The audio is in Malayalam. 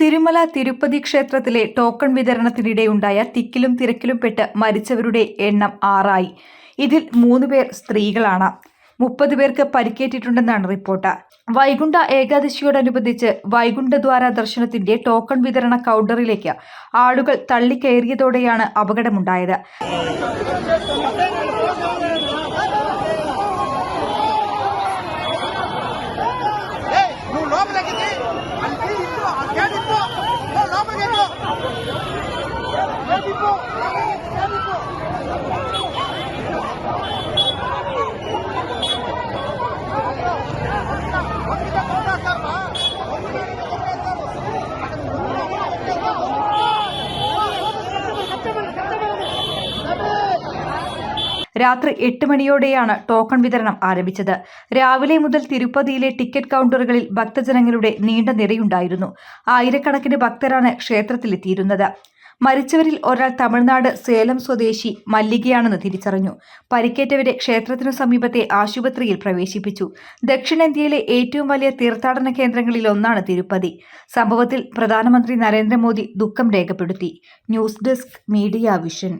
തിരുമല തിരുപ്പതി ക്ഷേത്രത്തിലെ ടോക്കൺ വിതരണത്തിനിടെയുണ്ടായ തിക്കിലും തിരക്കിലും പെട്ട് മരിച്ചവരുടെ എണ്ണം 6 ഇതിൽ 3 പേർ സ്ത്രീകളാണ്. 30 പേർക്ക് പരിക്കേറ്റിട്ടുണ്ടെന്നാണ് റിപ്പോർട്ട്. വൈകുണ്ഠ ഏകാദശിയോടനുബന്ധിച്ച് വൈകുണ്ഠദ്വാര ദർശനത്തിന്റെ ടോക്കൺ വിതരണ കൗണ്ടറിലേക്ക് ആളുകൾ തള്ളിക്കയറിയതോടെയാണ് അപകടമുണ്ടായത്. രാത്രി 8 മണിയോടെയാണ് ടോക്കൺ വിതരണം ആരംഭിച്ചത്. രാവിലെ മുതൽ തിരുപ്പതിയിലെ ടിക്കറ്റ് കൗണ്ടറുകളിൽ ഭക്തജനങ്ങളുടെ നീണ്ട നിരയുണ്ടായിരുന്നു. ആയിരക്കണക്കിന് ഭക്തരാണ് ക്ഷേത്രത്തിലെത്തിയിരുന്നത്. മരിച്ചവരിൽ ഒരാൾ തമിഴ്നാട് സേലം സ്വദേശി മല്ലികയാണെന്ന് തിരിച്ചറിഞ്ഞു. പരിക്കേറ്റവരെ ക്ഷേത്രത്തിനു സമീപത്തെ ആശുപത്രിയിൽ പ്രവേശിപ്പിച്ചു. ദക്ഷിണേന്ത്യയിലെ ഏറ്റവും വലിയ തീർത്ഥാടന കേന്ദ്രങ്ങളിൽ ഒന്നാണ് തിരുപ്പതി. സംഭവത്തിൽ പ്രധാനമന്ത്രി നരേന്ദ്രമോദി ദുഃഖം രേഖപ്പെടുത്തി. News desk media vision.